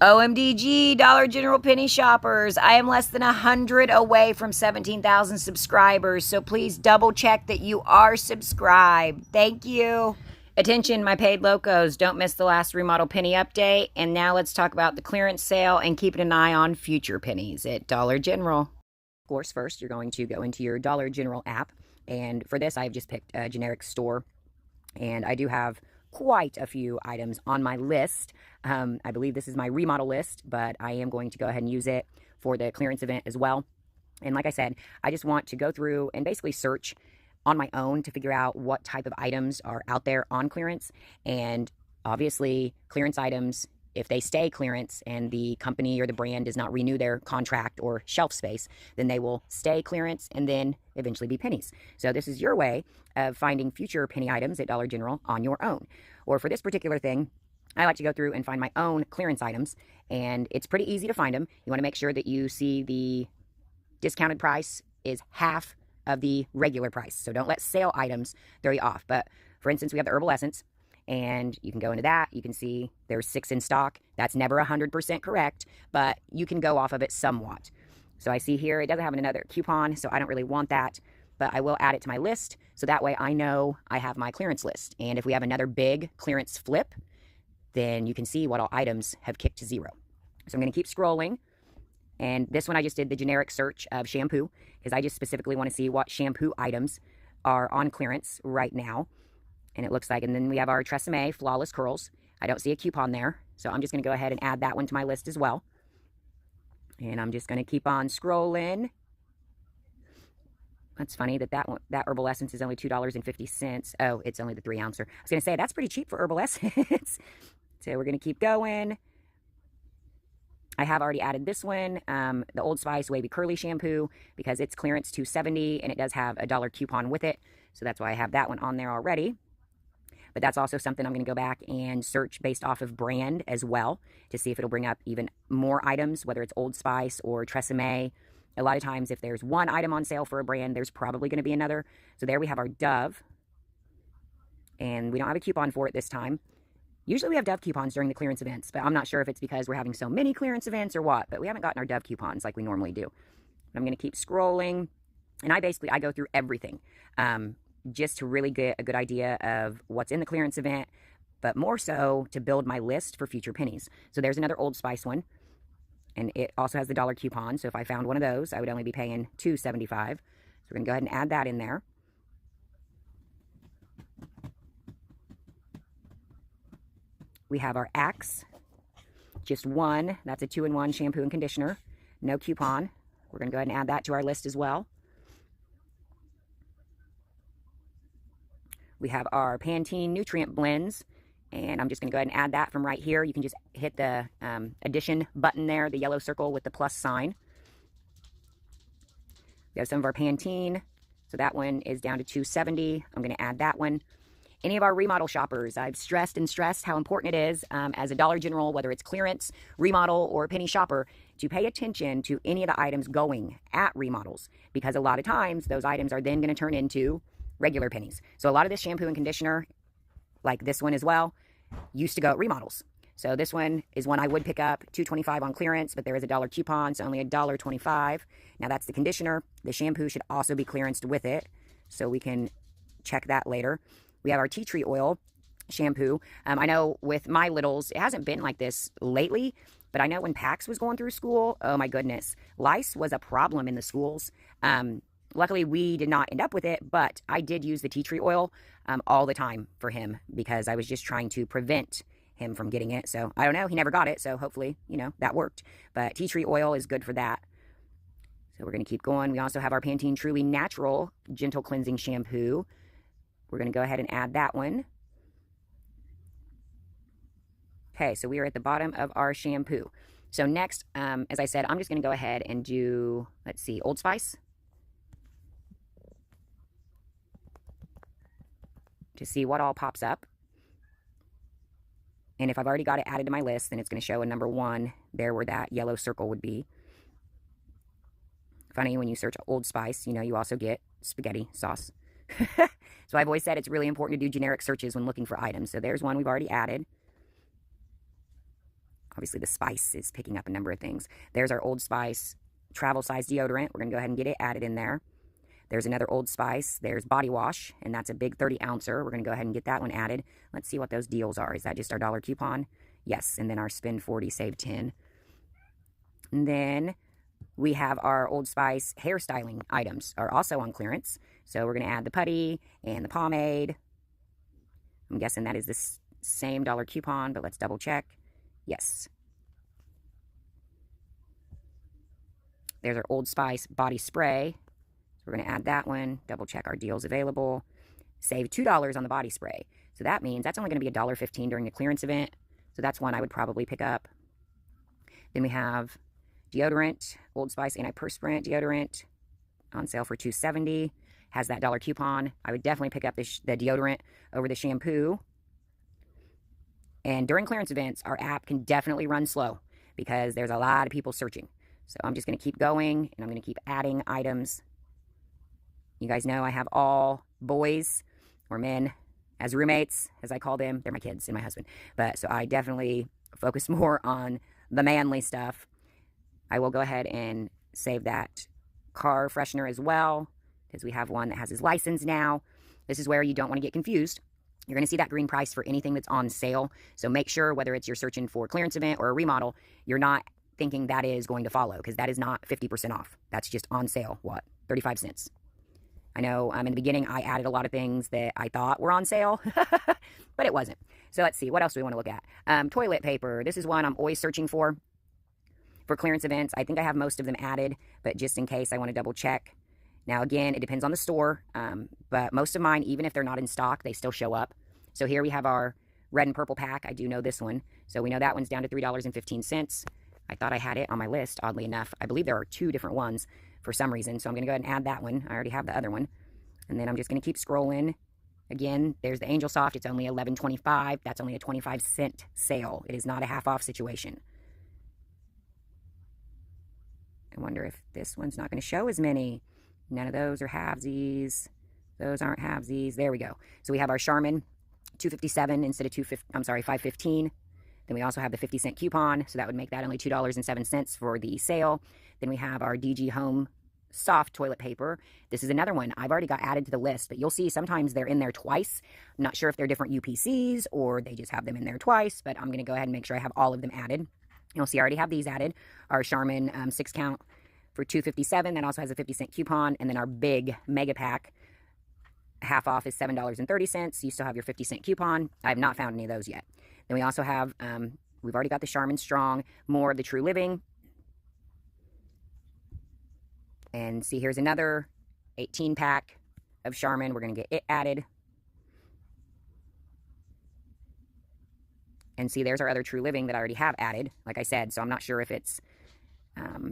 OMDG, Dollar General penny shoppers. I am less than 100 away from 17,000 subscribers, so please double check that you are subscribed. Thank you. Attention, my paid locos. Don't miss the last remodel penny update. And now let's talk about the clearance sale and keeping an eye on future pennies at Dollar General. Of course, first you're going to go into your Dollar General app. And for this, I've just picked a generic store. And I do have quite a few items on my list. I believe this is my remodel list, but I am going to go ahead and use it for the clearance event as well. And like I said, I just want to go through and basically search on my own to figure out what type of items are out there on clearance. And obviously, clearance items, if they stay clearance and the company or the brand does not renew their contract or shelf space, then they will stay clearance and then eventually be pennies. So this is your way of finding future penny items at Dollar General on your own. Or for this particular thing, I like to go through and find my own clearance items, and it's pretty easy to find them. You want to make sure that you see the discounted price is half of the regular price. So don't let sale items throw you off. But for instance, we have the herbal essence, and you can go into that. You can see there's 6 in stock. That's never 100% correct, but you can go off of it somewhat. So I see here it doesn't have another coupon, so I don't really want that, but I will add it to my list, so that way I know I have my clearance list. And if we have another big clearance flip, then you can see what all items have kicked to 0. So I'm going to keep scrolling. And this one I just did the generic search of shampoo, because I just specifically want to see what shampoo items are on clearance right now. And it looks like, and then we have our Tresemme Flawless Curls. I don't see a coupon there, so I'm just going to go ahead and add that one to my list as well. And I'm just going to keep on scrolling. That's funny that that herbal essence is only $2.50. Oh, it's only the 3-ouncer. I was going to say, that's pretty cheap for herbal essence. So we're going to keep going. I have already added this one, the Old Spice Wavy Curly Shampoo, because it's clearance $2.70 and it does have a $1 coupon with it. So that's why I have that one on there already. But that's also something I'm going to go back and search based off of brand as well to see if it'll bring up even more items, whether it's Old Spice or Tresemme. A lot of times if there's one item on sale for a brand, there's probably going to be another. So there we have our Dove. And we don't have a coupon for it this time. Usually we have Dove coupons during the clearance events, but I'm not sure if it's because we're having so many clearance events or what, but we haven't gotten our Dove coupons like we normally do. I'm going to keep scrolling. And I go through everything. Just to really get a good idea of what's in the clearance event, but more so to build my list for future pennies. So there's another Old Spice one, and it also has the $1 coupon. So if I found one of those, I would only be paying $2.75. So we're going to go ahead and add that in there. We have our Axe, just one. That's a 2-in-1 shampoo and conditioner. No coupon. We're going to go ahead and add that to our list as well. We have our Pantene Nutrient Blends, and I'm just going to go ahead and add that from right here. You can just hit the addition button there, the yellow circle with the plus sign. We have some of our Pantene, so that one is down to $2.70. I'm going to add that one. Any of our remodel shoppers, I've stressed and stressed how important it is as a Dollar General, whether it's clearance, remodel, or penny shopper, to pay attention to any of the items going at remodels, because a lot of times those items are then going to turn into regular pennies. So a lot of this shampoo and conditioner, like this one as well, used to go at remodels. So this one is one I would pick up, $2.25 on clearance, but there is a $1 coupon, so only $1.25. Now that's the conditioner. The shampoo should also be clearanced with it, so we can check that later. We have our tea tree oil shampoo. I know with my littles, it hasn't been like this lately, but I know when Pax was going through school, oh my goodness, lice was a problem in the schools. Luckily, we did not end up with it, but I did use the tea tree oil all the time for him because I was just trying to prevent him from getting it. So I don't know. He never got it, so hopefully, that worked. But tea tree oil is good for that. So we're going to keep going. We also have our Pantene Truly Natural Gentle Cleansing Shampoo. We're going to go ahead and add that one. Okay, so we are at the bottom of our shampoo. So next, as I said, I'm just going to go ahead and do, let's see, Old Spice. To see what all pops up. And if I've already got it added to my list, then it's going to show a number 1 there where that yellow circle would be. Funny, when you search Old Spice, you also get spaghetti sauce. So I've always said it's really important to do generic searches when looking for items. So there's one we've already added. Obviously, the Spice is picking up a number of things. There's our Old Spice travel size deodorant. We're going to go ahead and get it added in there. There's another Old Spice. There's body wash, and that's a big 30-ouncer. We're going to go ahead and get that one added. Let's see what those deals are. Is that just our dollar coupon? Yes, and then our spend 40, save 10. And then we have our Old Spice hairstyling items are also on clearance. So we're going to add the putty and the pomade. I'm guessing that is the same dollar coupon, but let's double check. Yes. There's our Old Spice body spray. So we're going to add that one, double check our deals available. Save $2 on the body spray. So that means that's only going to be $1.15 during the clearance event. So that's one I would probably pick up. Then we have deodorant, Old Spice antiperspirant deodorant on sale for $2.70. Has that dollar coupon. I would definitely pick up the deodorant over the shampoo. And during clearance events, our app can definitely run slow because there's a lot of people searching. So I'm just going to keep going, and I'm going to keep adding items. You guys know I have all boys or men as roommates, as I call them. They're my kids and my husband. But so I definitely focus more on the manly stuff. I will go ahead and save that car freshener as well, because we have one that has his license now. This is where you don't want to get confused. You're going to see that green price for anything that's on sale. So make sure, whether it's you're searching for a clearance event or a remodel, you're not thinking that is going to follow, because that is not 50% off. That's just on sale. What? 35 cents. I know in the beginning I added a lot of things that I thought were on sale, but it wasn't. So let's see. What else do we want to look at? Toilet paper. This is one I'm always searching for clearance events. I think I have most of them added, but just in case, I want to double check. Now, again, it depends on the store, but most of mine, even if they're not in stock, they still show up. So here we have our red and purple pack. I do know this one. So we know that one's down to $3.15. I thought I had it on my list, oddly enough. I believe there are two different ones for some reason. So I'm going to go ahead and add that one. I already have the other one. And then I'm just going to keep scrolling. Again, there's the Angel Soft. It's only $11.25. That's only a 25-cent sale. It is not a half-off situation. I wonder if this one's not going to show as many. None of those are halvesies. Those aren't halvesies. There we go. So we have our Charmin, $2.57 instead of $5.15. Then we also have the 50-cent coupon, so that would make that only $2.07 for the sale. Then we have our DG Home Soft toilet paper. This is another one I've already got added to the list, but you'll see sometimes they're in there twice. I'm not sure if they're different UPCs or they just have them in there twice, but I'm going to go ahead and make sure I have all of them added. You'll see I already have these added. Our Charmin 6-count for $2.57. That also has a 50-cent coupon. And then our big mega pack, half off, is $7.30. You still have your 50-cent coupon. I have not found any of those yet. Then we also have, we've already got the Charmin Strong, more of the True Living. And see, here's another 18-pack of Charmin. We're going to get it added. And see, there's our other True Living that I already have added, like I said. So I'm not sure if it's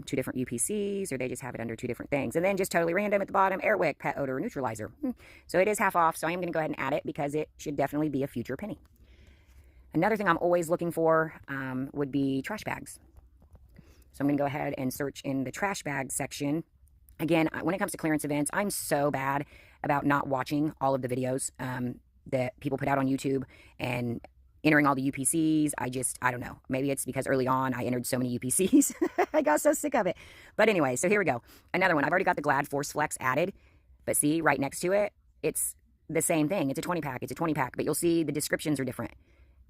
two different UPCs or they just have it under two different things. And then just totally random at the bottom, Airwick Pet Odor Neutralizer. So it is half off, so I am going to go ahead and add it because it should definitely be a future penny. Another thing I'm always looking for would be trash bags. So I'm going to go ahead and search in the trash bag section. Again, when it comes to clearance events, I'm so bad about not watching all of the videos that people put out on YouTube and entering all the UPCs. I don't know. Maybe it's because early on I entered so many UPCs. I got so sick of it. But anyway, so here we go. Another one. I've already got the Glad Force Flex added. But see, right next to it, it's the same thing. It's a 20-pack. It's a 20-pack. But you'll see the descriptions are different.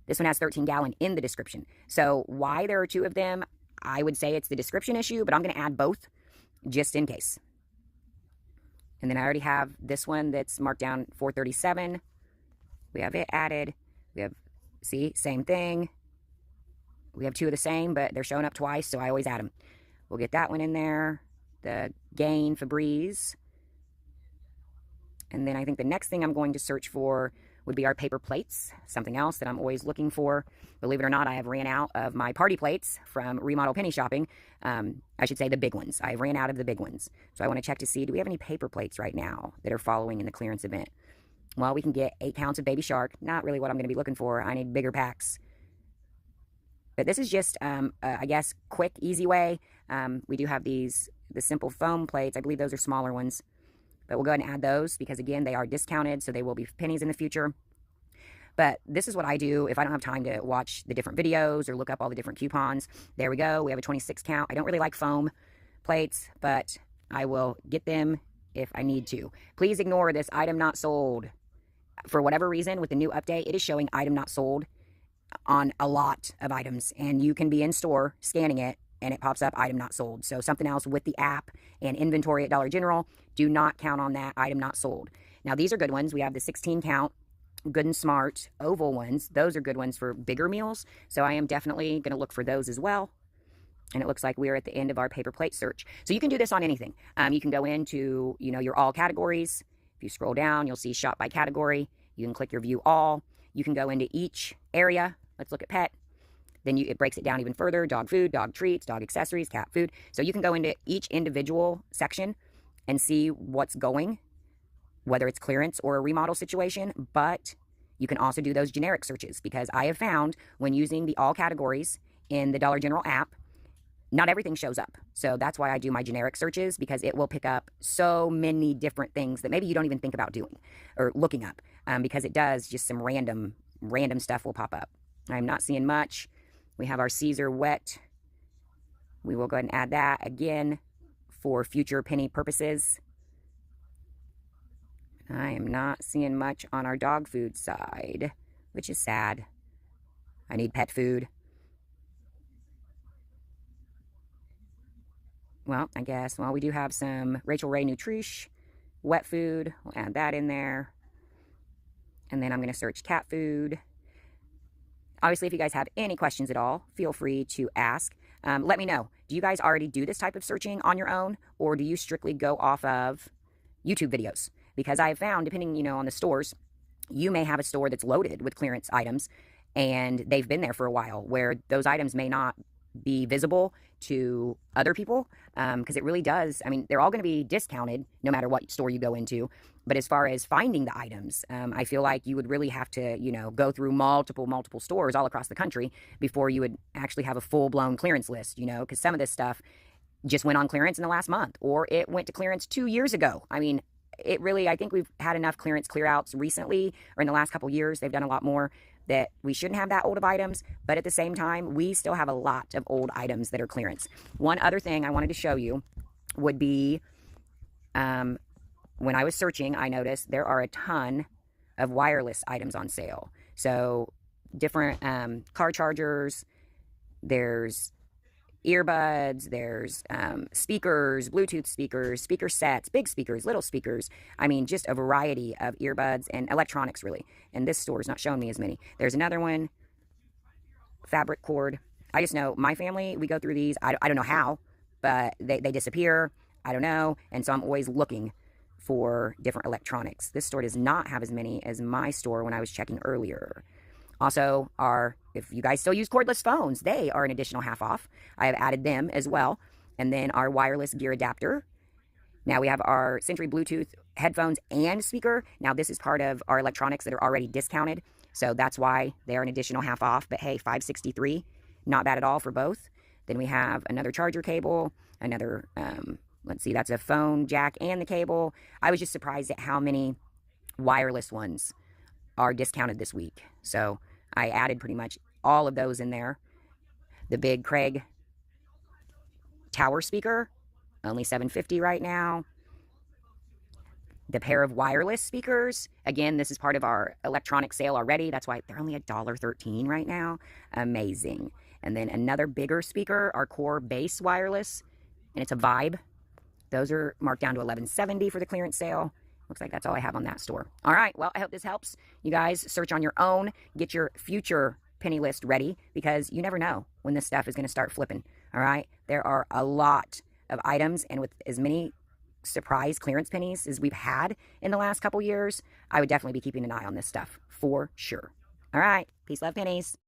This one has 13-gallon in the description. So why there are two of them, I would say it's the description issue, but I'm going to add both just in case. And then I already have this one that's marked down $4.37. We have it added. We have, see, same thing. We have two of the same, but they're showing up twice, so I always add them. We'll get that one in there. The Gain Febreze. And then I think the next thing I'm going to search for would be our paper plates, something else that I'm always looking for. Believe it or not, I have ran out of my party plates from Remodel penny shopping. I should say the big ones. I ran out of the big ones. So I want to check to see, do we have any paper plates right now that are following in the clearance event? Well, we can get 8 counts of Baby Shark. Not really what I'm going to be looking for. I need bigger packs. But this is just, I guess, quick, easy way. We do have the simple foam plates. I believe those are smaller ones. But we'll go ahead and add those because, again, they are discounted, so they will be pennies in the future. But this is what I do if I don't have time to watch the different videos or look up all the different coupons. There we go. We have a 26 count. I don't really like foam plates, but I will get them if I need to. Please ignore this item not sold. For whatever reason, with the new update, it is showing item not sold on a lot of items, and you can be in store scanning it and it pops up item not sold. So something else with the app and inventory at Dollar General, do not count on that item not sold. Now these are good ones. We have the 16 count Good and Smart oval ones. Those are good ones for bigger meals, so I am definitely going to look for those as well. And it looks like we're at the end of our paper plate search. So you can do this on anything. You can go into, your all categories. If you scroll down, you'll see shop by category. You can click your view all. You can go into each area. Let's look at pet. Then it breaks it down even further. Dog food, dog treats, dog accessories, cat food. So you can go into each individual section and see what's going, whether it's clearance or a remodel situation. But you can also do those generic searches, because I have found when using the all categories in the Dollar General app, not everything shows up. So that's why I do my generic searches, because it will pick up so many different things that maybe you don't even think about doing or looking up, because it does just some random stuff will pop up. I'm not seeing much. We have our Caesar wet. We will go ahead and add that again for future penny purposes. I am not seeing much on our dog food side, which is sad. I need pet food. Well, I guess, we do have some Rachel Ray Nutrish wet food. We'll add that in there. And then I'm going to search cat food. Obviously, if you guys have any questions at all, feel free to ask. Let me know. Do you guys already do this type of searching on your own, or do you strictly go off of YouTube videos? Because I have found, depending, on the stores, you may have a store that's loaded with clearance items, and they've been there for a while, where those items may not be visible to other people, because it really does. I mean, they're all going to be discounted no matter what store you go into. But as far as finding the items, I feel like you would really have to, go through multiple stores all across the country before you would actually have a full-blown clearance list, because some of this stuff just went on clearance in the last month, or it went to clearance 2 years ago. I mean, I think we've had enough clearance clear outs recently, or in the last couple years. They've done a lot more, that we shouldn't have that old of items, but at the same time, we still have a lot of old items that are clearance. One other thing I wanted to show you would be, when I was searching, I noticed there are a ton of wireless items on sale. So different car chargers, there's earbuds, there's speakers, Bluetooth speakers, speaker sets, big speakers, little speakers. I mean, just a variety of earbuds and electronics, really. And this store is not showing me as many. There's another one, fabric cord. I just know my family, we go through these. I don't know how, but they disappear. I don't know. And so I'm always looking for different electronics. This store does not have as many as my store when I was checking earlier. Also, if you guys still use cordless phones, they are an additional half off. I have added them as well. And then our wireless gear adapter. Now we have our Sentry Bluetooth headphones and speaker. Now this is part of our electronics that are already discounted, so that's why they are an additional half off. But hey, $5.63, not bad at all for both. Then we have another charger cable, another, let's see, that's a phone jack and the cable. I was just surprised at how many wireless ones are discounted this week. So I added pretty much all of those in there. The big Craig tower speaker, only $7.50 right now. The pair of wireless speakers, again, this is part of our electronic sale already. That's why they're only $1.13 right now. Amazing. And then another bigger speaker, our Core Bass wireless, and it's a Vibe. Those are marked down to $11.70 for the clearance sale. Looks like that's all I have on that store. All right, well, I hope this helps. You guys search on your own, get your future penny list ready, because you never know when this stuff is going to start flipping. All right, there are a lot of items, and with as many surprise clearance pennies as we've had in the last couple years, I would definitely be keeping an eye on this stuff for sure. All right, peace, love, pennies.